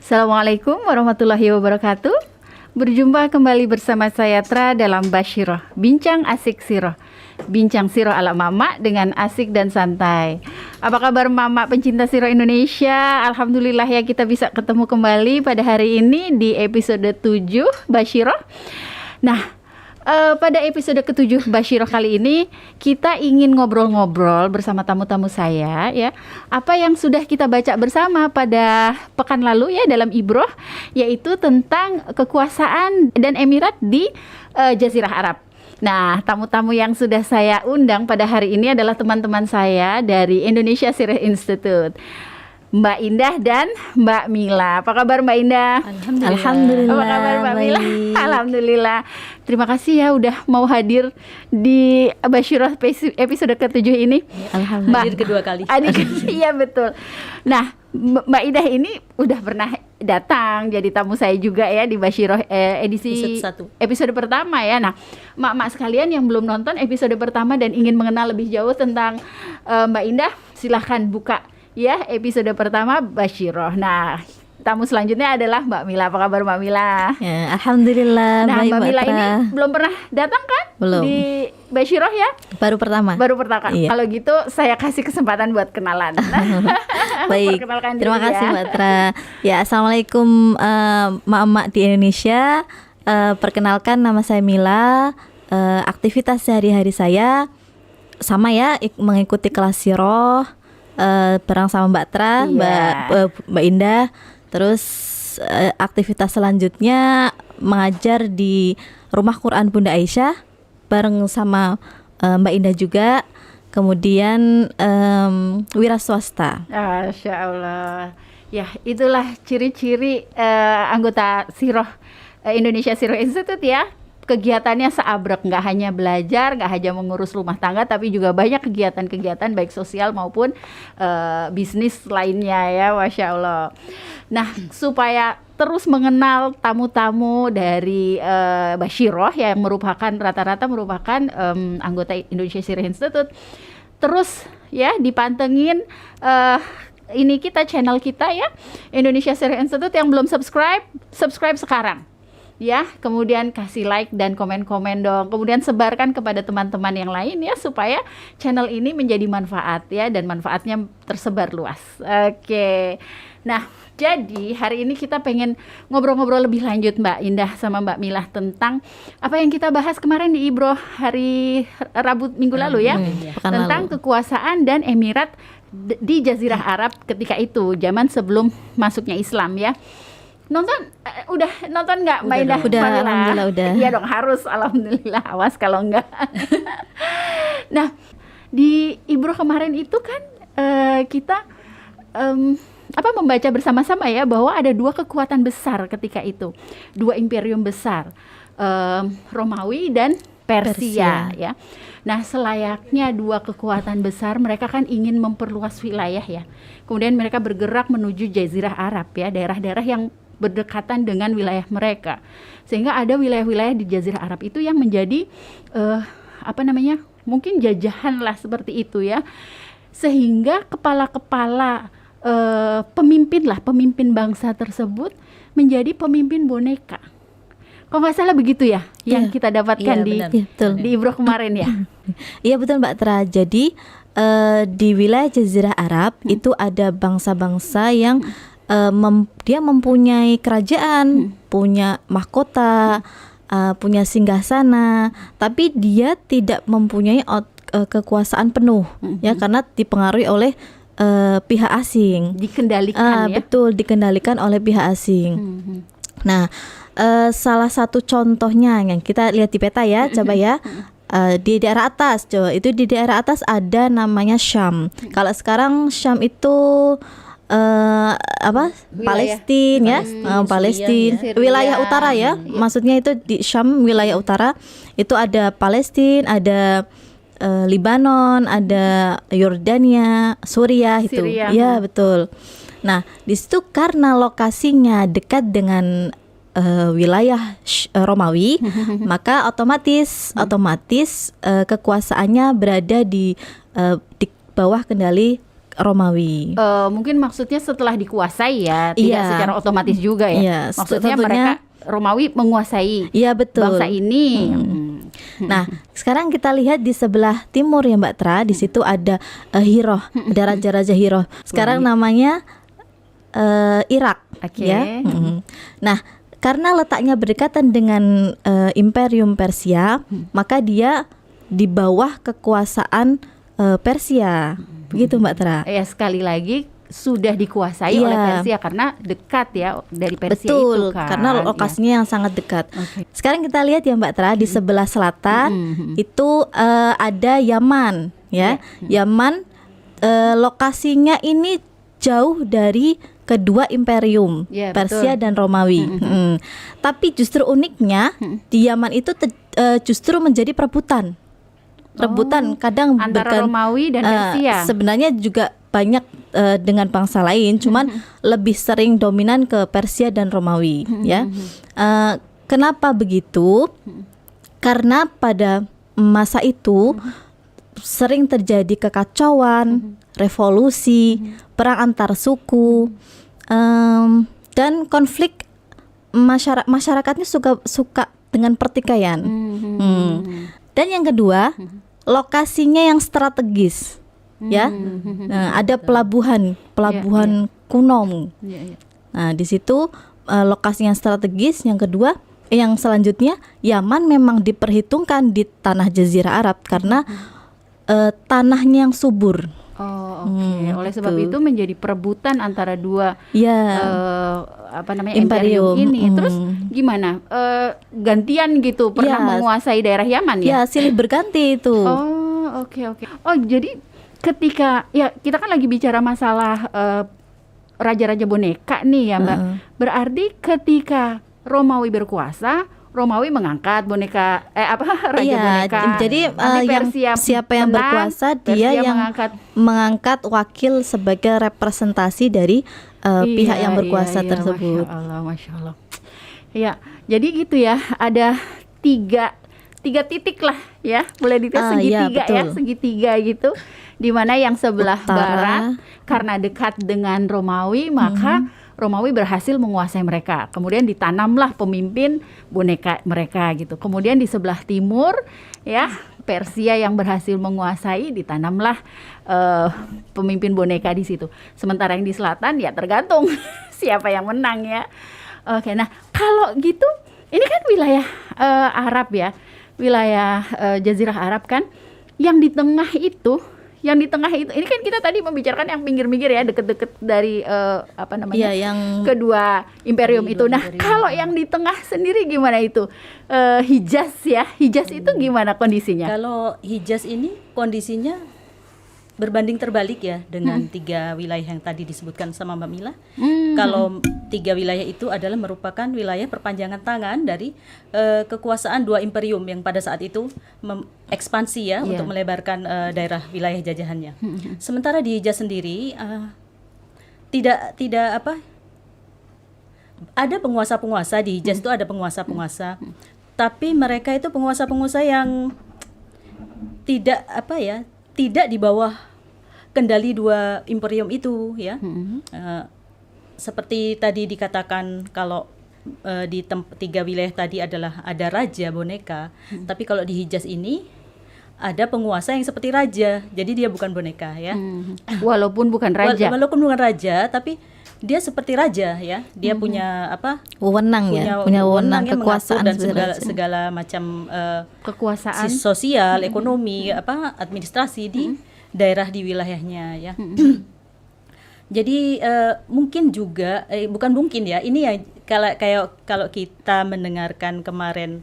Assalamualaikum warahmatullahi wabarakatuh. Berjumpa kembali bersama saya Tra dalam Basyiroh, Bincang Asik Siroh. Bincang Siroh ala Mama dengan asik dan santai. Apa kabar Mama pencinta Siroh Indonesia? Alhamdulillah ya kita bisa ketemu kembali pada hari ini di episode 7 Basyiroh. Nah, pada episode ke-7 Basyiroh kali ini kita ingin ngobrol-ngobrol bersama tamu-tamu saya ya. Apa yang sudah kita baca bersama pada pekan lalu ya dalam Ibroh, yaitu tentang kekuasaan dan emirat di Jazirah Arab. Nah, tamu-tamu yang sudah saya undang pada hari ini adalah teman-teman saya dari Indonesia Sirah Institute, Mbak Indah dan Mbak Mila. Apa kabar Mbak Indah? Alhamdulillah. Apa kabar Mbak Mila? Alhamdulillah. Terima kasih ya udah mau hadir di Basyiroh episode ke-7 ini. Alhamdulillah. Hadir kedua kali. Iya betul. Nah, Mbak Indah ini udah pernah datang jadi tamu saya juga ya di Basyiroh edisi episode pertama ya. Nah, mak-mak sekalian yang belum nonton episode pertama dan ingin mengenal lebih jauh tentang Mbak Indah, silahkan buka ya episode pertama Basyiroh. Nah, tamu selanjutnya adalah Mbak Mila. Apa kabar Mbak Mila? Ya, alhamdulillah. Nah, baik, Mbak Mila Tra. ini belum pernah datang kan? Belum. Di Basyiroh ya? Baru pertama. Baru pertama. Iya. Kalau gitu saya kasih kesempatan buat kenalan. Baik. Perkenalkan Terima diri kasih ya. Mbak Tra. Ya, assalamualaikum emak-emak di Indonesia. Perkenalkan nama saya Mila. Aktivitas sehari-hari saya sama ya, mengikuti kelas Siroh. Bareng sama Mbak Tra, Iya. Mbak Indah. Terus aktivitas selanjutnya mengajar di Rumah Quran Bunda Aisyah bareng sama Mbak Indah juga. Kemudian wira swasta. Masya Allah. Ya, itulah ciri-ciri anggota Siroh Indonesia Siroh Institute ya. Kegiatannya seabrek, nggak hanya belajar, nggak hanya mengurus rumah tangga, tapi juga banyak kegiatan-kegiatan baik sosial maupun bisnis lainnya ya, Masya Allah. Nah, supaya terus mengenal tamu-tamu dari Basyiroh yang merupakan rata-rata merupakan anggota Indonesia Sirah Institute, terus ya dipantengin ini kita channel kita ya Indonesia Sirah Institute. Yang belum subscribe sekarang ya, kemudian kasih like dan komen-komen dong, kemudian sebarkan kepada teman-teman yang lain ya supaya channel ini menjadi manfaat ya, dan manfaatnya tersebar luas. Oke. Nah, jadi hari ini kita pengen ngobrol-ngobrol lebih lanjut Mbak Indah sama Mbak Milah tentang apa yang kita bahas kemarin di Ibroh hari Rabu minggu lalu ya, Pekan tentang lalu. kekuasaan dan emirat di Jazirah Arab ketika itu, zaman sebelum masuknya Islam ya. Udah nonton nggak Mbak Indah? Udah, Mbak Mila? alhamdulillah udah. Iya dong, harus alhamdulillah, awas kalau enggak. Nah, di Ibroh kemarin itu kan kita membaca bersama-sama ya bahwa ada dua kekuatan besar ketika itu, dua imperium besar, Romawi dan Persia ya. Nah, selayaknya dua kekuatan besar, mereka kan ingin memperluas wilayah ya. Kemudian mereka bergerak menuju Jazirah Arab ya, daerah-daerah yang berdekatan dengan wilayah mereka. Sehingga ada wilayah-wilayah di Jazirah Arab itu yang menjadi mungkin jajahan lah seperti itu ya. Sehingga kepala-kepala pemimpin bangsa tersebut menjadi pemimpin boneka. Kok nggak salah begitu ya yang kita dapatkan di Ibroh kemarin ya. Iya betul Mbak Tra. Jadi di wilayah Jazirah Arab itu ada bangsa-bangsa yang dia mempunyai kerajaan, punya mahkota, punya singgasana, tapi dia tidak mempunyai kekuasaan penuh ya, karena dipengaruhi oleh pihak asing. Dikendalikan ya. Betul, dikendalikan oleh pihak asing. Nah, salah satu contohnya yang kita lihat di peta ya, coba ya. Di daerah atas, coba itu di daerah atas ada namanya Syam. Kalau sekarang Syam itu Palestina ya, Palestina, wilayah utara ya. Maksudnya itu di Syam wilayah utara itu ada Palestina, ada Libanon, ada Yordania, Suriah itu. Ya betul. Nah, di situ karena lokasinya dekat dengan wilayah Romawi, maka otomatis kekuasaannya berada di bawah kendali Romawi. Mungkin maksudnya setelah dikuasai ya, tidak Iya. secara otomatis juga ya. Iya, Maksudnya tentunya- mereka Romawi menguasai Iya betul. bangsa ini. Nah, sekarang kita lihat di sebelah timur ya Mbak Tra, di situ ada Hiroh, ada raja-raja Hiroh. Sekarang namanya Irak, Oke. ya. Nah, karena letaknya berdekatan dengan Imperium Persia, maka dia di bawah kekuasaan Persia. Begitu Mbak Tra. Ya sekali lagi sudah dikuasai Iya. oleh Persia karena dekat ya dari Persia Betul, itu kan. karena lokasinya yang sangat dekat. Oke. Sekarang kita lihat ya Mbak Tra, di sebelah selatan itu ada Yaman, ya. Yaman lokasinya ini jauh dari kedua imperium, Ya, Persia betul. dan Romawi. Tapi justru uniknya di Yaman itu justru menjadi perebutan. Kadang Antara Romawi dan Persia. sebenarnya juga banyak dengan bangsa lain, cuman lebih sering dominan ke Persia dan Romawi, ya. Kenapa begitu? Karena pada masa itu sering terjadi kekacauan, revolusi, perang antar suku, dan konflik masyarakatnya suka dengan pertikaian. Dan yang kedua, lokasinya yang strategis, ya. Nah, ada pelabuhan Kunom. Iya, iya. Nah, di situ lokasi yang strategis. Yang kedua, yang selanjutnya, Yaman memang diperhitungkan di tanah Jazirah Arab karena tanahnya yang subur. Oh, oke. Oleh sebab gitu. itu menjadi perebutan antara dua Ya, imperium Imperium, ini. Terus gimana? Gantian gitu pernah Ya. menguasai daerah Yaman ya? ya silih berganti itu. Oh, oke. Oh, jadi ketika ya kita kan lagi bicara masalah raja-raja boneka nih ya, Mbak. Berarti ketika Romawi berkuasa, Romawi mengangkat boneka raja Iya, boneka. jadi Nanti yang Persia siapa yang menang, berkuasa dia Persia yang mengangkat wakil sebagai representasi dari pihak yang berkuasa tersebut. Masya Allah. Ya, jadi gitu ya. Ada tiga titik lah ya, boleh dikatakan Iya, segitiga ya, betul. segitiga gitu. Di mana yang sebelah Utara. barat karena dekat dengan Romawi, maka Romawi berhasil menguasai mereka. Kemudian ditanamlah pemimpin boneka mereka gitu. Kemudian di sebelah timur ya, Persia yang berhasil menguasai, ditanamlah pemimpin boneka di situ. Sementara yang di selatan ya tergantung siapa yang menang ya. Oke, nah kalau gitu ini kan wilayah Arab ya, wilayah Jazirah Arab kan. Yang di tengah itu ini kan kita tadi membicarakan yang pinggir-pinggir ya, deket-deket dari Iya, yang kedua imperium itu. Nah, kalau yang di tengah sendiri gimana itu? Hijaz ya, Hijaz itu gimana kondisinya? Kalau Hijaz ini kondisinya berbanding terbalik ya dengan tiga wilayah yang tadi disebutkan sama Mbak Mila. Kalau tiga wilayah itu adalah merupakan wilayah perpanjangan tangan dari kekuasaan dua imperium yang pada saat itu ekspansi ya untuk melebarkan daerah wilayah jajahannya. Sementara di Hijaz sendiri tidak ada penguasa-penguasa di Hijaz itu, ada penguasa-penguasa, tapi mereka itu penguasa-penguasa yang tidak di bawah kendali dua imperium itu ya. Seperti tadi dikatakan kalau di tiga wilayah tadi adalah ada raja boneka, tapi kalau di Hijaz ini ada penguasa yang seperti raja, jadi dia bukan boneka ya. Walaupun bukan raja. Walaupun bukan raja, tapi dia seperti raja ya. Dia punya wewenang ya, punya wewenang yang kekuasaan mengatur dan sebenarnya. segala macam Kekuasaan. sosial, ekonomi, administrasi di daerah di wilayahnya ya. Jadi mungkin juga bukan mungkin ya, ini ya kalau kita mendengarkan kemarin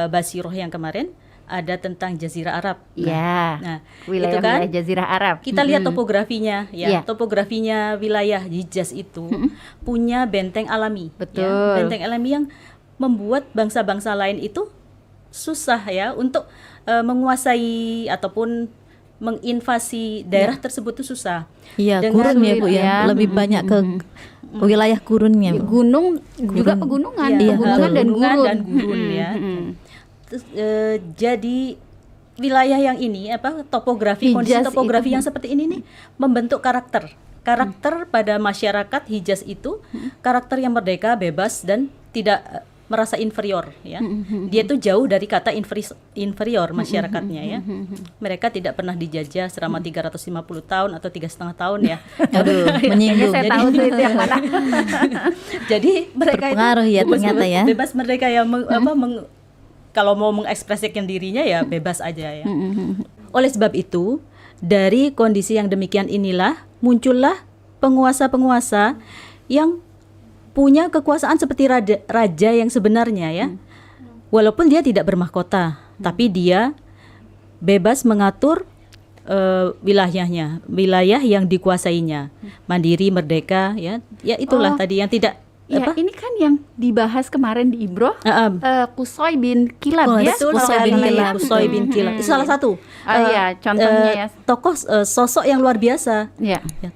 Basiroh yang kemarin ada tentang Jazirah Arab. Nah, wilayah itu kan Jazirah Arab. kita lihat topografinya ya. Iya. Topografinya wilayah Hijaz itu punya benteng alami. Betul. Ya. Benteng alami yang membuat bangsa-bangsa lain itu susah ya untuk menguasai ataupun menginvasi daerah tersebut itu susah. Iya, Dengan gurun ya Bu sulit, ya, ya. lebih banyak ke wilayah gurunnya. Bu. Gunung juga pegunungan, Iya, pegunungan dan pegunungan gurun. dan gurun ya. Terus, jadi wilayah yang ini topografi, kondisi Hijaz topografi itu. yang seperti ini nih membentuk karakter pada masyarakat Hijaz itu, karakter yang merdeka, bebas, dan tidak merasa inferior ya. Dia tuh jauh dari kata inferior masyarakatnya ya. Mereka tidak pernah dijajah selama 350 tahun atau 3,5 tahun ya. Aduh, Kayaknya menyinggung. saya tahu tuh itu yang mana. Jadi mereka Berpengaruh ya ternyata ya. bebas merdeka ya, kalau mau mengekspresikan dirinya ya bebas aja ya. Oleh sebab itu, dari kondisi yang demikian inilah muncullah penguasa-penguasa yang punya kekuasaan seperti raja yang sebenarnya ya. Walaupun dia tidak bermahkota, tapi dia bebas mengatur wilayahnya, wilayah yang dikuasainya, mandiri, merdeka ya. Ya itulah tadi yang tidak Ya, ini kan yang dibahas kemarin di Ibroh, Qusay bin Kilab ya. Betul kalau sekali, nggak salah ya. Qusay bin Kilab. Itu salah satu. Iya, contohnya ya. Tokoh sosok yang luar biasa. Ya. Ya,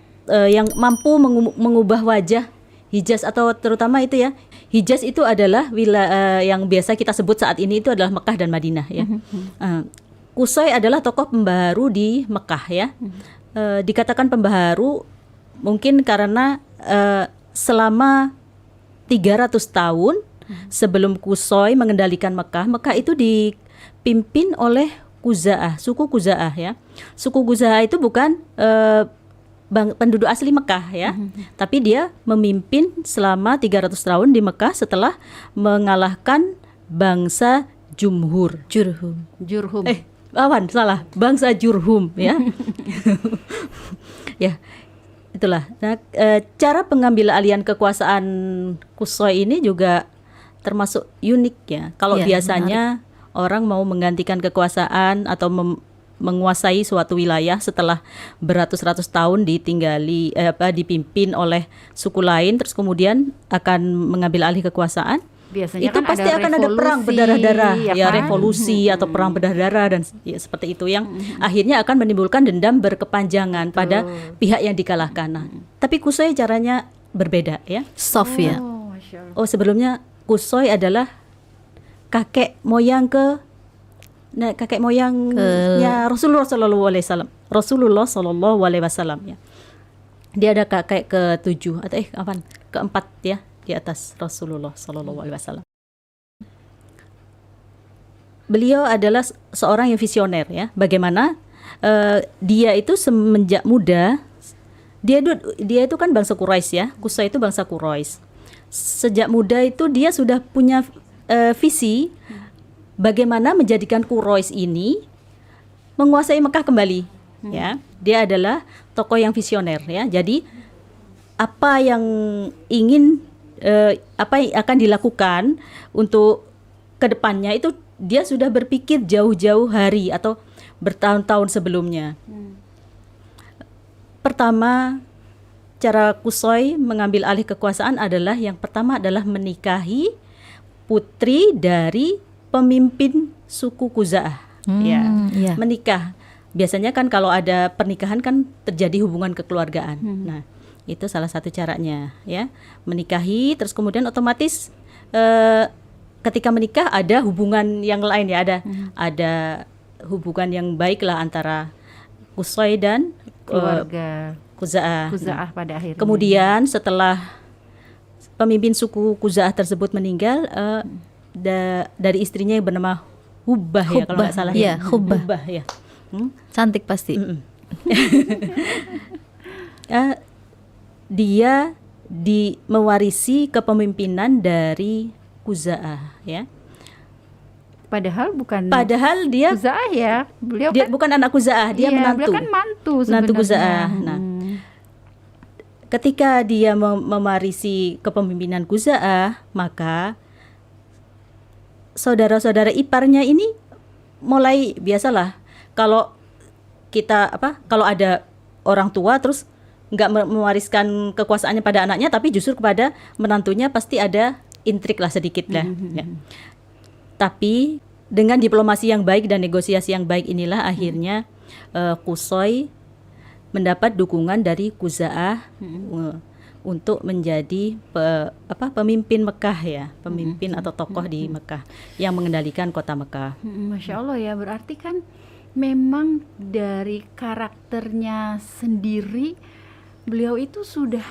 yang mampu mengubah wajah Hijaz, atau terutama itu ya, Hijaz itu adalah wilayah yang biasa kita sebut saat ini itu adalah Mekah dan Madinah ya. Qusay adalah tokoh pembaharu di Mekah ya. Dikatakan pembaharu mungkin karena selama 300 tahun sebelum Qusay mengendalikan Mekah, Mekah itu dipimpin oleh Khuza'ah, suku Khuza'ah ya. Suku Khuza'ah itu bukan penduduk asli Mekah ya, tapi dia memimpin selama 300 tahun di Mekah setelah mengalahkan bangsa Jurhum. Jurhum. Salah, bangsa Jurhum ya. Ya, itulah. Nah, cara pengambil alihan kekuasaan Qusay ini juga termasuk unik ya. Kalau Ya, biasanya orang mau menggantikan kekuasaan atau menguasai suatu wilayah setelah beratus-ratus tahun dipimpin oleh suku lain, terus kemudian akan mengambil alih kekuasaan. Biasanya Itu kan pasti ada akan ada perang revolusi, berdarah-darah ya kan? revolusi atau perang berdarah-darah dan ya, seperti itu yang akhirnya akan menimbulkan dendam berkepanjangan pada pihak yang dikalahkan. Nah, tapi Qusay caranya berbeda ya. Soft ya. Oh, Masya Allah. Oh, sebelumnya Qusay adalah kakek moyangnya Rasulullah Sallallahu Alaihi Wasallam. Rasulullah Sallallahu Alaihi Wasallam ya. Dia ada kakek ke-7 atau ke-4 ya, di atas Rasulullah Sallallahu Alaihi Wasallam. Beliau adalah seorang yang visioner ya. Bagaimana dia itu semenjak muda, dia itu kan bangsa Quraisy ya. Qusay itu bangsa Quraisy. Sejak muda itu dia sudah punya visi bagaimana menjadikan Quraisy ini menguasai Mekah kembali ya. Dia adalah tokoh yang visioner ya. Jadi apa yang akan dilakukan untuk kedepannya itu dia sudah berpikir jauh-jauh hari atau bertahun-tahun sebelumnya. Pertama, cara Qusay mengambil alih kekuasaan adalah yang pertama adalah menikahi putri dari pemimpin suku Khuza'ah. Ya, menikah. Biasanya kan kalau ada pernikahan kan terjadi hubungan kekeluargaan. Nah, itu salah satu caranya ya, menikahi, terus kemudian otomatis ketika menikah ada hubungan yang lain ya, ada hubungan yang baik lah antara Qusay dan Keluarga Khuza'ah. Khuza'ah pada akhirnya. Kemudian setelah pemimpin suku Khuza'ah tersebut meninggal, dari istrinya yang bernama Hubbah ya kalau nggak salah ya. Hubbah ya. Cantik pasti. Dia mewarisi kepemimpinan dari Khuza'ah ya. Padahal dia Khuza'ah ya. Beliau dia kan bukan anak Khuza'ah, dia menantu. Beliau kan mantu Menantu sebenarnya. Khuza'ah. Nah, ketika dia mewarisi kepemimpinan Khuza'ah, maka saudara-saudara iparnya ini mulai biasalah kalau ada orang tua terus nggak mewariskan kekuasaannya pada anaknya, tapi justru kepada menantunya pasti ada intrik lah sedikit lah. Ya. Tapi dengan diplomasi yang baik dan negosiasi yang baik inilah akhirnya Qusay mendapat dukungan dari Khuza'ah. untuk menjadi pemimpin Mekah ya, pemimpin atau tokoh di Mekah yang mengendalikan kota Mekah. Masya Allah ya, berarti kan memang dari karakternya sendiri beliau itu sudah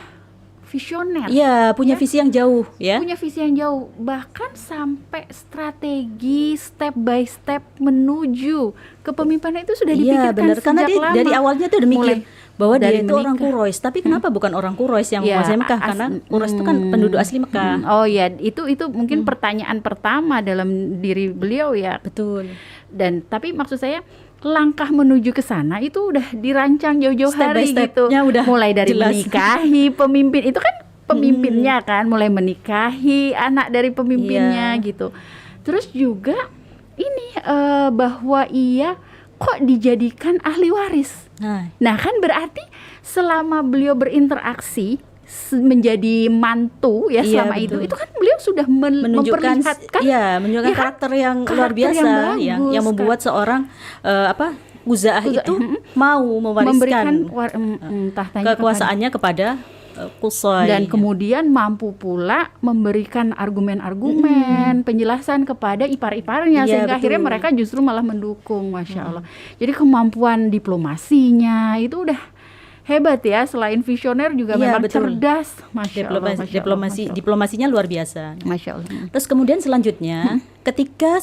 visioner. Iya, punya visi yang jauh ya. Punya visi yang jauh, bahkan sampai strategi step by step menuju kepemimpinan itu sudah dipikirkan benar. Karena sejak dia lama. dari awalnya tuh udah mikir bahwa dia dari itu orang menikah. Quraisy, tapi kenapa bukan orang Quraisy yang menguasai Mekah? Karena Quraisy itu kan penduduk asli Mekah. Oh ya, itu mungkin pertanyaan pertama dalam diri beliau ya. Betul. Dan tapi maksud saya langkah menuju ke sana itu udah dirancang jauh-jauh Step by hari gitu. step-nya udah Mulai dari jelas. menikahi pemimpin itu kan pemimpinnya kan, mulai menikahi anak dari pemimpinnya gitu. Terus juga ini bahwa ia kok dijadikan ahli waris. Nah kan berarti selama beliau berinteraksi menjadi mantu ya selama betul. itu kan beliau sudah menunjukkan memperlihatkan menunjukkan karakter yang luar biasa yang membuat seorang Uzaah itu mau mewariskan tahtanya kekuasaannya kepada Qusay dan kemudian mampu pula memberikan argumen-argumen penjelasan kepada ipar-iparnya sehingga akhirnya mereka justru malah mendukung. Masya Allah. Jadi kemampuan diplomasinya itu udah hebat ya, selain visioner juga memang cerdas. Masya Allah, diplomasinya luar biasa. Masya Allah. Terus kemudian selanjutnya ketika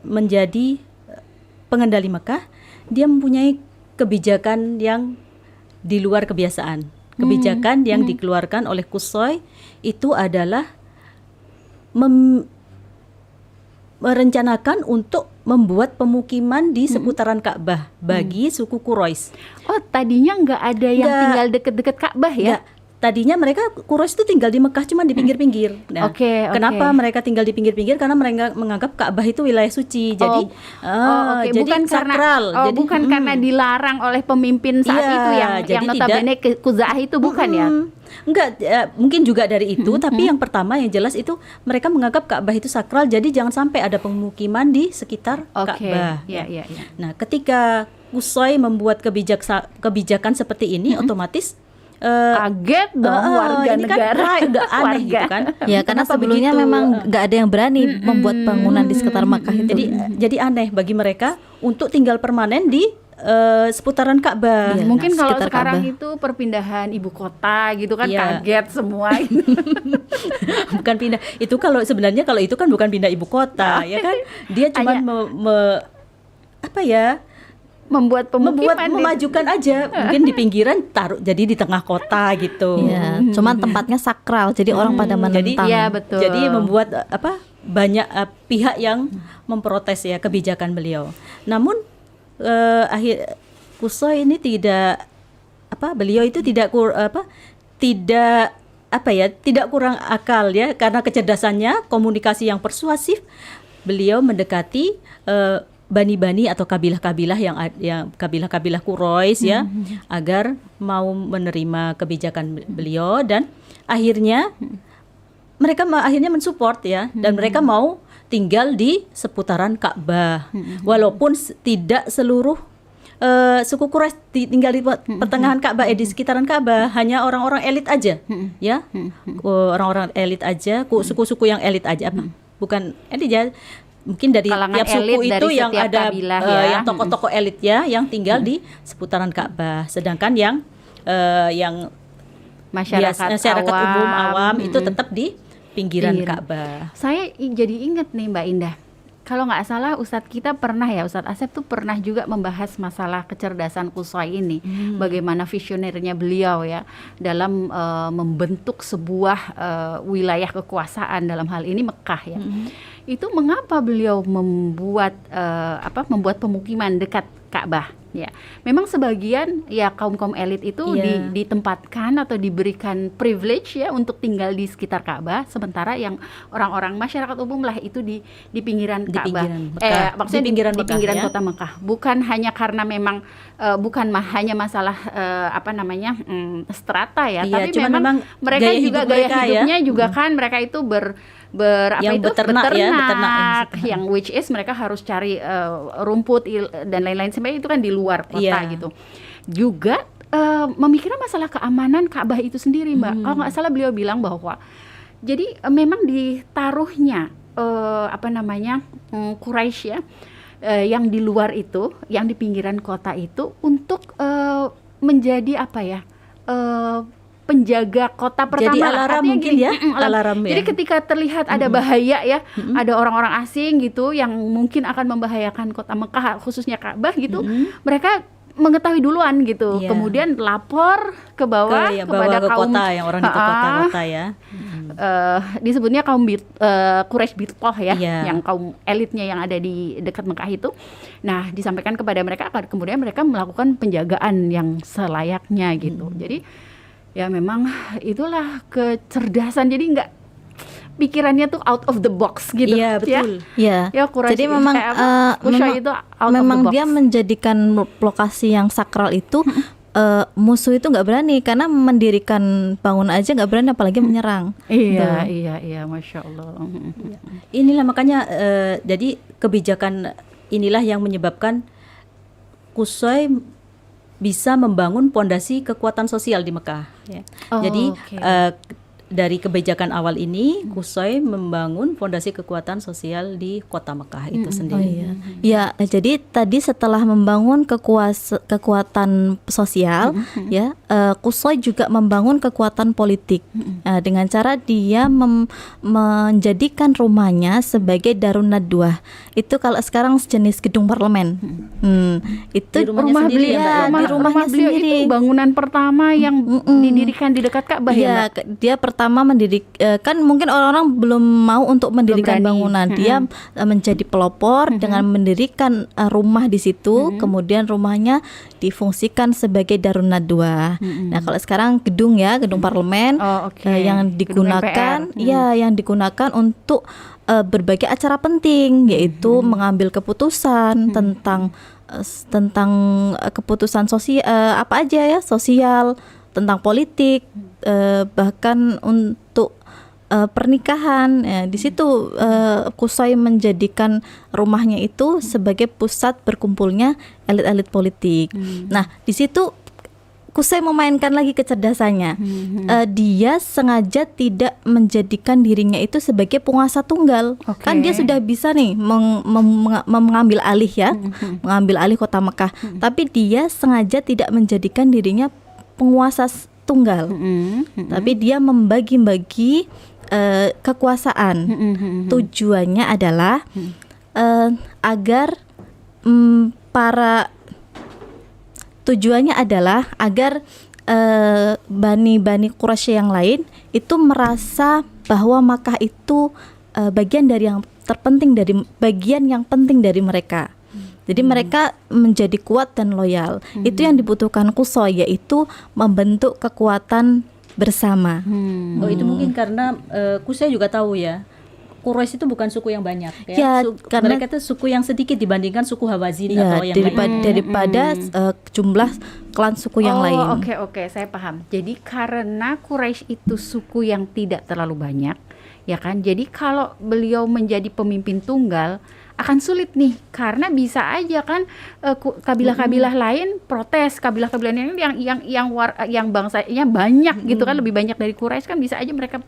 menjadi pengendali Mekah, dia mempunyai kebijakan yang di luar kebiasaan. Kebijakan yang dikeluarkan oleh Qusay itu adalah merencanakan untuk membuat pemukiman di seputaran Ka'bah bagi suku Quraisy. Oh, tadinya nggak ada yang tinggal deket-deket Ka'bah ya? Tadinya mereka Quraisy itu tinggal di Mekah cuma di pinggir-pinggir. Nah, kenapa mereka tinggal di pinggir-pinggir? Karena mereka menganggap Ka'bah itu wilayah suci. Jadi, jadi bukan sakral. Jadi bukan karena dilarang oleh pemimpin saat itu yang notabene Quzaah itu bukan ya? Enggak, mungkin juga dari itu. Tapi yang pertama yang jelas itu mereka menganggap Ka'bah itu sakral. Jadi jangan sampai ada pemukiman di sekitar Ka'bah. Nah, ketika Qusay membuat kebijakan seperti ini, otomatis kaget dong warga negara. Kan udah aneh gitu kan. Ya karena sebelumnya memang nggak ada yang berani membuat bangunan di sekitar Makkah itu. Jadi aneh bagi mereka untuk tinggal permanen di seputaran Ka'bah. Mungkin kalau sekarang itu perpindahan ibu kota gitu kan, kaget semua. Bukan pindah. Itu kalau sebenarnya kalau itu kan bukan pindah ibu kota ya kan. Dia cuma membuat memajukan aja, mungkin di pinggiran taruh jadi di tengah kota gitu. Ya, cuman tempatnya sakral, jadi orang pada menentang. Betul. Jadi membuat banyak pihak yang memprotes ya kebijakan beliau. Namun Qusay ini beliau itu tidak kurang akal ya, karena kecerdasannya, komunikasi yang persuasif, beliau mendekati bani-bani atau kabilah-kabilah yang kabilah-kabilah Quraisy ya, agar mau menerima kebijakan beliau, dan akhirnya mereka mensupport ya, dan mereka mau tinggal di seputaran Ka'bah. Walaupun tidak seluruh suku Quraisy tinggal di pertengahan Ka'bah, di sekitaran Ka'bah, hanya orang-orang elit aja ya. Orang-orang elit aja, suku-suku yang elit aja, bukan elit ya. Mungkin dari tiap suku itu yang ada yang tokoh-tokoh elit ya, yang tinggal di seputaran Ka'bah. Sedangkan yang masyarakat awam itu tetap di pinggiran Ka'bah. Saya jadi ingat nih Mbak Indah, kalau nggak salah Ustadz kita pernah ya, Ustadz Asep tuh pernah juga membahas masalah kecerdasan Qusay ini, bagaimana visionernya beliau ya dalam membentuk sebuah wilayah kekuasaan, dalam hal ini Mekah ya. Itu mengapa beliau membuat pemukiman dekat Ka'bah ya. Memang sebagian ya kaum elit itu ditempatkan atau diberikan privilege ya untuk tinggal di sekitar Ka'bah, sementara yang orang-orang masyarakat umum lah itu di pinggiran Ka'bah. Maksudnya di pinggiran kota Mekah. Bukan hanya karena memang hanya masalah strata ya, tapi memang mereka juga gaya hidupnya juga kan mereka itu beternak, yang which is mereka harus cari rumput dan lain-lain, sebenarnya itu kan di luar kota gitu. Juga memikirkan masalah keamanan Ka'bah itu sendiri, Mbak. Kalau nggak salah beliau bilang bahwa jadi memang ditaruhnya Quraisy ya, yang di luar itu, yang di pinggiran kota itu untuk menjadi penjaga kota pertama. Jadi lah. alarm Artinya mungkin gini, ya, alarm ya. Jadi ketika terlihat ada bahaya ya, ada orang-orang asing gitu yang mungkin akan membahayakan kota Mekah, khususnya Ka'bah gitu, mereka mengetahui duluan gitu, Iya. kemudian lapor ke bawah kepada ke kaum kota yang orang itu kota-kota ya. Disebutnya kaum Quraisy Bittoh ya, Iya. yang kaum elitnya yang ada di dekat Mekah itu. Nah, disampaikan kepada mereka, kemudian mereka melakukan penjagaan yang selayaknya gitu. Jadi ya memang itulah kecerdasan. Jadi nggak pikirannya tuh out of the box gitu. Iya, betul. Ya. Ya, Quraisy Jadi memang Qusay itu out memang of the box. dia menjadikan lokasi yang sakral itu musuh itu nggak berani, karena mendirikan bangunan aja nggak berani, apalagi menyerang. Iya, iya, Masya Allah. Inilah makanya jadi kebijakan inilah yang menyebabkan Qusay bisa membangun pondasi kekuatan sosial di Mekah. Ya. Oh, Jadi oke. dari kebijakan awal ini Qusay membangun fondasi kekuatan sosial di kota Mekah itu Oh sendiri. iya. Ya, jadi tadi setelah membangun kekuatan sosial, ya, Qusay juga membangun kekuatan politik. Nah, dengan cara dia menjadikan rumahnya sebagai Darun Nadwah. Itu kalau sekarang sejenis gedung parlemen. Itu Di rumahnya sendiri ya, Mbak, ya? di rumahnya beliau sendiri. itu bangunan pertama yang didirikan di dekat Ka'bah ya, Iya, Mbak? dia pertama kan mungkin orang-orang belum mau untuk mendirikan berani. bangunan. Dia menjadi pelopor dengan mendirikan rumah di situ, kemudian rumahnya difungsikan sebagai Darun Nadwah. Nah, kalau sekarang gedung parlemen Oh, oke. yang Gedung digunakan, MPR. yang digunakan untuk berbagai acara penting, yaitu mengambil keputusan tentang keputusan sosial, apa aja ya, sosial, tentang politik, bahkan untuk pernikahan. Ya, di situ Qusay menjadikan rumahnya itu sebagai pusat berkumpulnya elit-elit politik. Nah, di situ Qusay memainkan lagi kecerdasannya. Dia sengaja tidak menjadikan dirinya itu sebagai penguasa tunggal. Oke. Kan dia sudah bisa nih mengambil alih ya, mengambil alih kota Mekah. Tapi dia sengaja tidak menjadikan dirinya penguasa tunggal. Tapi dia membagi-bagi kekuasaan. Tujuannya adalah agar agar bani Quraisy yang lain itu merasa bahwa Makkah itu bagian yang penting dari mereka. Jadi mereka menjadi kuat dan loyal. Itu yang dibutuhkan Qusay, yaitu membentuk kekuatan bersama. Oh, itu mungkin karena Qusay juga tahu ya, Quraisy itu bukan suku yang banyak ya. Ya, karena mereka itu suku yang sedikit dibandingkan suku Hawazin ya, atau yang daripada jumlah klan suku yang lain. Oke, saya paham. Jadi karena Quraisy itu suku yang tidak terlalu banyak, ya kan? Jadi kalau beliau menjadi pemimpin tunggal akan sulit nih, karena bisa aja kan kabilah-kabilah lain protes, kabilah-kabilah lain yang bangsanya banyak gitu kan, lebih banyak dari Quraisy kan, bisa aja mereka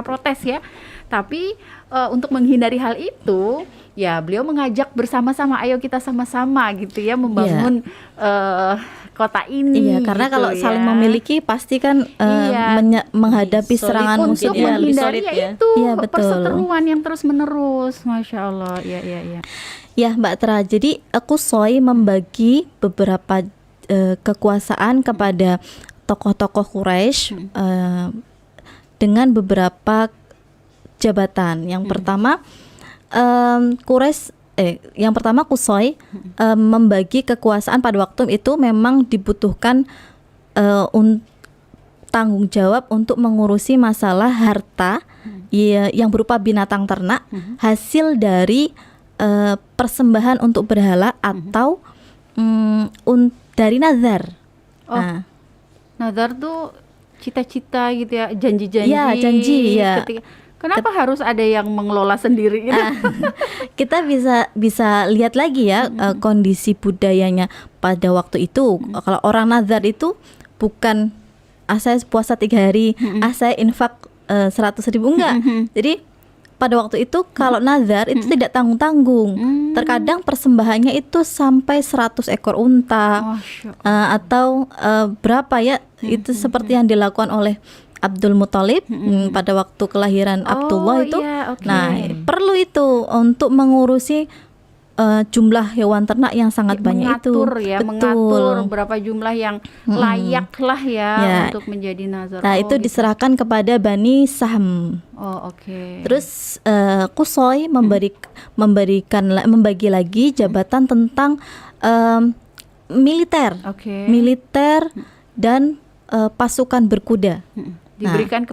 protes ya. Tapi untuk menghindari hal itu, ya beliau mengajak bersama-sama, ayo kita sama-sama gitu ya membangun kota ini. Iya, karena gitu kalau ya. saling memiliki pasti kan menghadapi Solid serangan untuk musuh ya. lebih menghindari solid ya ya. itu Iya, betul. perseteruan yang terus menerus. Masya Allah, iya. Ya, Mbak Tra. Jadi Qusay membagi beberapa kekuasaan kepada tokoh-tokoh Quraisy dengan beberapa jabatan. Yang pertama Qusay membagi kekuasaan pada waktu itu memang dibutuhkan tanggung jawab untuk mengurusi masalah harta yang berupa binatang ternak hasil dari persembahan untuk berhala atau dari nazar. Oh, nazar tuh cita-cita gitu ya, janji-janji. Ya, janji ya. Kenapa harus ada yang mengelola sendiri gitu? Kita bisa lihat lagi ya kondisi budayanya pada waktu itu. Kalau orang nazar itu bukan saya puasa 3 hari, saya infak 100.000, enggak. Jadi pada waktu itu kalau nazar itu tidak tanggung-tanggung. Terkadang persembahannya itu sampai 100 ekor unta, atau berapa ya, itu seperti yang dilakukan oleh Abdul Muthalib pada waktu kelahiran Abdullah itu. Iya, okay. Nah, perlu itu untuk mengurusi jumlah hewan ternak yang sangat banyak itu. Mengatur berapa jumlah yang layak lah ya untuk menjadi nazar. Nah, itu gitu. diserahkan kepada Bani Sahm. Oh, oke. Terus Qusay membagi lagi jabatan tentang militer. Militer dan pasukan berkuda. Diberikan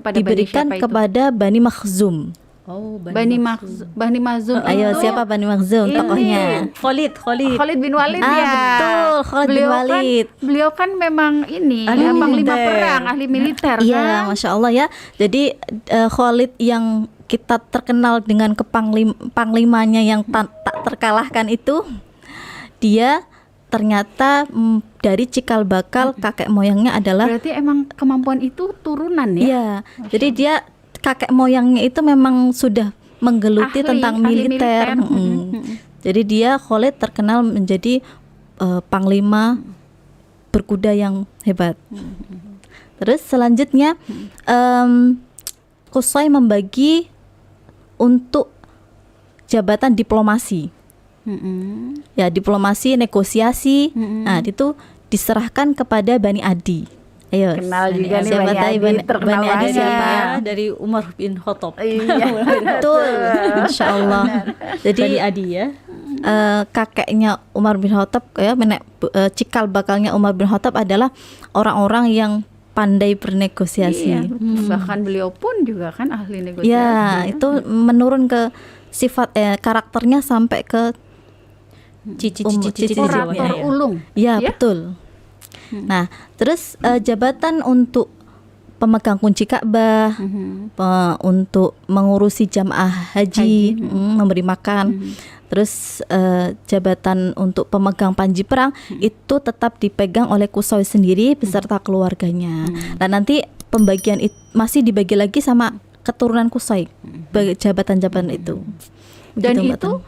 kepada Bani Makhzum. Oh, Bani Makhzum. Ayo, siapa Bani Makhzum tokohnya? Khalid bin Walid ya. Betul, Khalid bin Walid. Beliau kan memang ini panglima perang, ahli militer Iya, kan. Masya Allah ya. Jadi Khalid yang kita terkenal dengan panglimanya yang tak terkalahkan itu, dia ternyata dari cikal bakal kakek moyangnya adalah. Berarti emang kemampuan itu turunan ya? Iya. Jadi dia kakek moyangnya itu memang sudah menggeluti tentang militer. Jadi dia Khalid terkenal menjadi panglima berkuda yang hebat. Terus selanjutnya Qusay membagi untuk jabatan diplomasi. Ya, diplomasi, negosiasi. Nah, itu diserahkan kepada Bani Adi. Ayo, kenal juga nih siapa Bani Adi siapa? Dari Umar bin Khattab. Iya. Betul, Masya Allah. Jadi Bani Adi ya. Kakeknya Umar bin Khattab ya, cikal bakalnya Umar bin Khattab adalah orang-orang yang pandai bernegosiasi. Iya, bahkan beliau pun juga kan ahli negosiasi. Ya, itu menurun ke sifat karakternya sampai ke cici orator ulung. Ya, betul. Nah, terus jabatan untuk pemegang kunci Ka'bah, untuk mengurusi jamaah haji, memberi makan. Terus jabatan untuk pemegang panji perang itu tetap dipegang oleh Qusay sendiri beserta keluarganya. Dan nanti pembagian masih dibagi lagi sama keturunan Qusay, jabatan-jabatan itu. Dan itu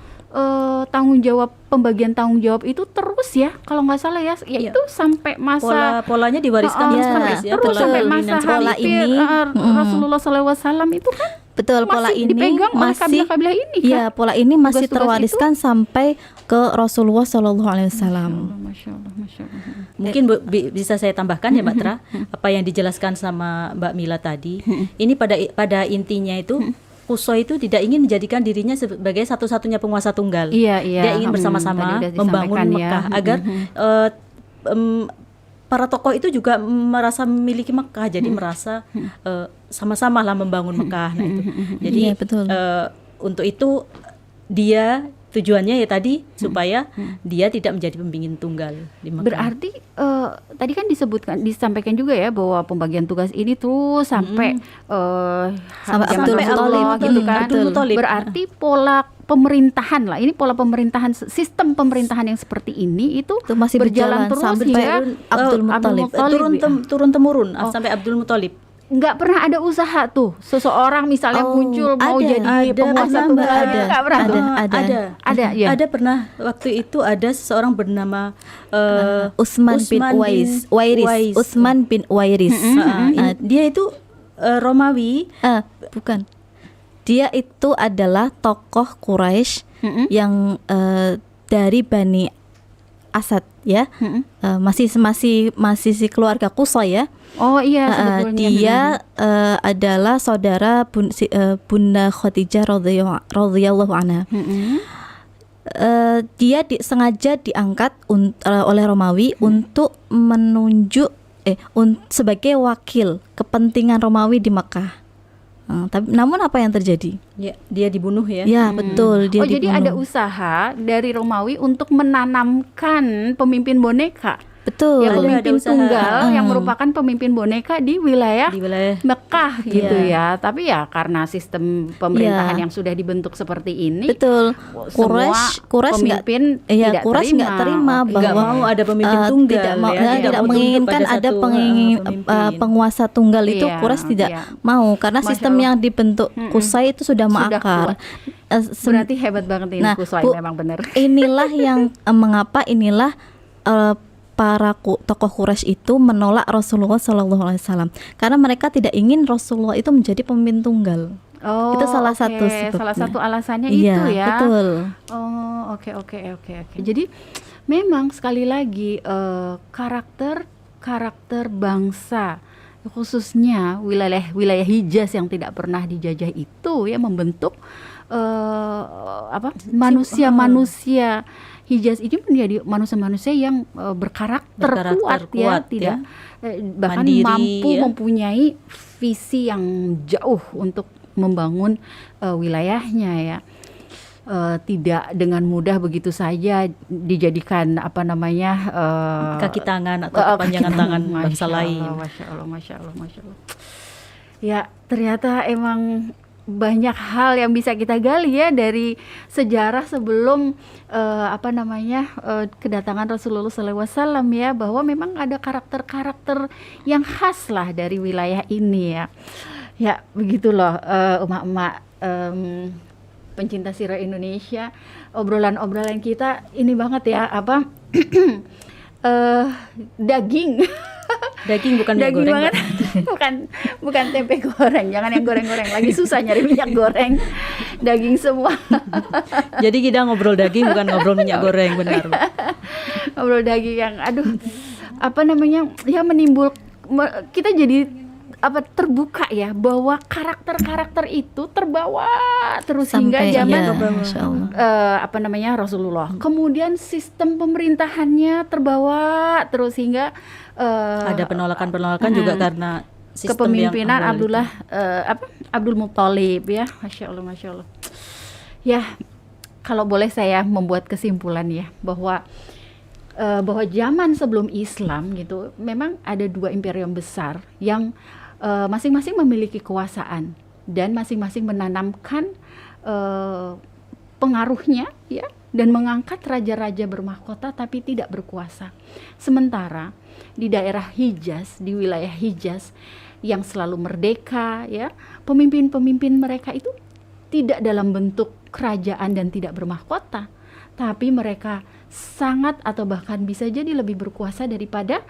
pembagian tanggung jawab itu terus ya, kalau nggak salah ya, itu sampai masa polanya diwariskan terus sampai masa ini Rasulullah SAW itu kan. Betul, pola ini dipegang oleh kabilah-kabilah ini kan? Ya, pola ini masih terwariskan sampai ke Rasulullah SAW. Masya Allah. Mungkin bisa saya tambahkan ya Mbak Tra, apa yang dijelaskan sama Mbak Mila tadi. Ini pada intinya itu Qusay itu tidak ingin menjadikan dirinya sebagai satu-satunya penguasa tunggal. Iya. Dia ingin bersama-sama membangun Mekah agar para tokoh itu juga merasa memiliki Mekah, jadi merasa sama-sama lah membangun Mekah. Nah itu. Jadi betul. Untuk itu dia tujuannya ya tadi supaya dia tidak menjadi pemimpin tunggal di Mekah. Berarti tadi kan disampaikan juga ya bahwa pembagian tugas ini terus sampai Abdul Muthalib gitu kan. Berarti pola pemerintahan lah, ini pola pemerintahan, sistem pemerintahan yang seperti ini itu masih berjalan terus sampai Abdul Muthalib. Turun temurun sampai Abdul Muthalib. Nggak pernah ada usaha tuh seseorang misalnya muncul mau jadi penguasa tunggal, nggak pernah ada pernah waktu itu ada seseorang bernama Utsman bin Uwairis. Dia itu Romawi, bukan. Dia itu adalah tokoh Quraisy yang dari Bani Asad ya, masih si keluarga Qusay ya. Oh iya, sebetulnya dia adalah saudara Bunda Khadijah radhiyallahu anha. Dia sengaja diangkat oleh Romawi untuk menunjuk sebagai wakil kepentingan Romawi di Mekah. Namun apa yang terjadi? Ya, dia dibunuh ya. Ya, betul, dia dibunuh. Jadi ada usaha dari Romawi untuk menanamkan pemimpin boneka Betul. Ya, Ada pemimpin usaha. tunggal yang merupakan pemimpin boneka di wilayah Di wilayah Mekah gitu ya. Tapi ya karena sistem pemerintahan Iya. yang sudah dibentuk seperti ini, Betul. semua Quraisy pemimpin Iya, tidak Quraisy nggak terima Oke. nggak bahwa mau ada pemimpin tunggal tidak mau, ya, tidak mau tunduk menginginkan pada ada satu, pemimpin. penguasa tunggal itu Iya, Quraisy tidak iya. mau karena Masya sistem Allah. yang dibentuk Qusay itu sudah Sudah mengakar. kuat. Berarti hebat banget ini Nah, Qusay Bu, memang benar. inilah yang mengapa para tokoh Quraisy itu menolak Rasulullah SAW karena mereka tidak ingin Rasulullah itu menjadi pemimpin tunggal. Oh, Itu salah oke. satu sebabnya. Salah satu alasannya Iya, itu ya. betul. Oh, oke. Jadi memang sekali lagi karakter bangsa khususnya wilayah Hijaz yang tidak pernah dijajah itu ya membentuk manusia Hijaz ini menjadi manusia-manusia yang berkarakter kuat ya, tidak bahkan mandiri, mampu ya. mempunyai visi yang jauh untuk membangun wilayahnya ya. Tidak dengan mudah begitu saja dijadikan kaki tangan atau kepanjangan tangan bangsa lain. Masya Allah. Ya ternyata emang banyak hal yang bisa kita gali ya dari sejarah sebelum kedatangan Rasulullah SAW ya, bahwa memang ada karakter-karakter yang khas lah dari wilayah ini ya. Ya begitu loh emak-emak pencinta sirah Indonesia, obrolan kita ini banget ya daging Bukan minyak daging goreng, banget. bukan tempe goreng, jangan yang goreng-goreng, lagi susah nyari minyak goreng, daging semua. Jadi kita ngobrol daging bukan ngobrol minyak goreng, benar. Ngobrol daging yang kita jadi terbuka ya bahwa karakter-karakter itu terbawa terus hingga zaman Masya Allah. Rasulullah. Kemudian sistem pemerintahannya terbawa terus hingga Ada penolakan juga karena sistem kepemimpinan yang awal Abdul Muthalib ya. Masya Allah. Ya, kalau boleh saya membuat kesimpulan ya bahwa zaman sebelum Islam gitu memang ada dua imperium besar yang masing-masing memiliki kekuasaan dan masing-masing menanamkan pengaruhnya ya dan mengangkat raja-raja bermahkota tapi tidak berkuasa. Sementara di daerah Hijaz, di wilayah Hijaz yang selalu merdeka ya, pemimpin-pemimpin mereka itu tidak dalam bentuk kerajaan dan tidak bermahkota, tapi mereka sangat atau bahkan bisa jadi lebih berkuasa daripada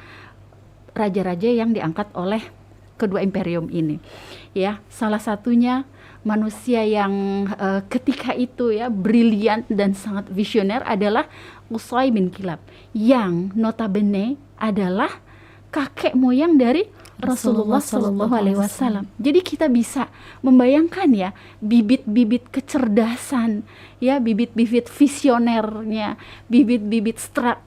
raja-raja yang diangkat oleh kedua imperium ini. Ya, salah satunya manusia yang ketika itu ya brilian dan sangat visioner adalah Qusay bin Kilab yang notabene adalah kakek moyang dari Rasulullah SAW. Jadi kita bisa membayangkan ya bibit-bibit kecerdasan, ya bibit-bibit visionernya, bibit-bibit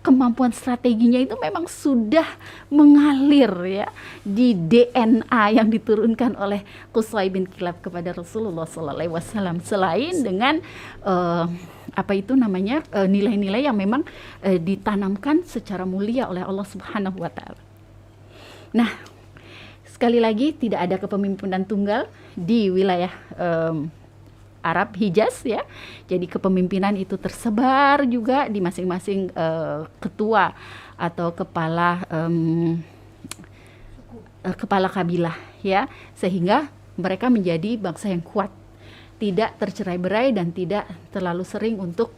kemampuan strateginya itu memang sudah mengalir ya di DNA yang diturunkan oleh Qusay bin Kilab kepada Rasulullah SAW. Selain dengan nilai-nilai yang memang ditanamkan secara mulia oleh Allah Subhanahu wa Ta'ala. Nah, sekali lagi tidak ada kepemimpinan tunggal di wilayah Arab Hijaz ya. Jadi kepemimpinan itu tersebar juga di masing-masing ketua atau kepala kabilah ya, sehingga mereka menjadi bangsa yang kuat, tidak tercerai-berai dan tidak terlalu sering untuk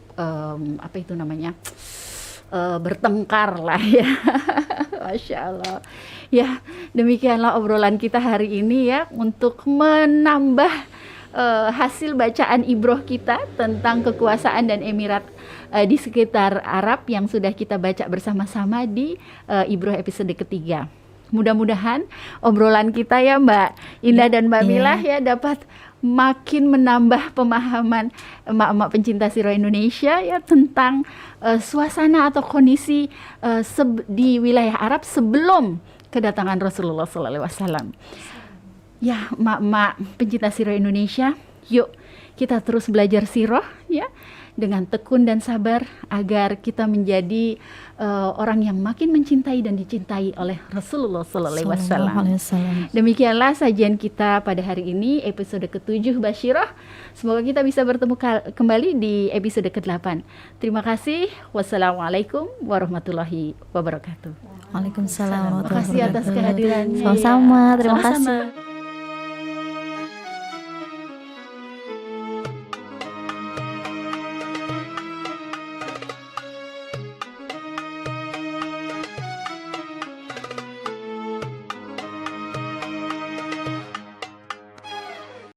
bertengkar lah ya. Masya Allah. Ya, demikianlah obrolan kita hari ini ya untuk menambah hasil bacaan ibroh kita tentang kekuasaan dan emirat di sekitar Arab yang sudah kita baca bersama-sama di ibroh episode ketiga. Mudah-mudahan obrolan kita ya Mbak Indah dan Mbak Milah ya dapat makin menambah pemahaman emak-emak pencinta sirah Indonesia ya tentang suasana atau kondisi di wilayah Arab sebelum kedatangan Rasulullah SAW. Ya, emak-emak pencinta sirah Indonesia, Yuk kita terus belajar sirah ya, dengan tekun dan sabar agar kita menjadi orang yang makin mencintai dan dicintai oleh Rasulullah Sallallahu Alaihi Wasallam. Demikianlah sajian kita pada hari ini, episode ke-7 Basyirah. Semoga kita bisa bertemu kembali di episode ke-8. Terima kasih. Wassalamualaikum warahmatullahi wabarakatuh. Waalaikumsalam warahmatullahi Terima kasih atas wabarakatuh. kehadirannya. Sama-sama, terima Sama-sama. kasih.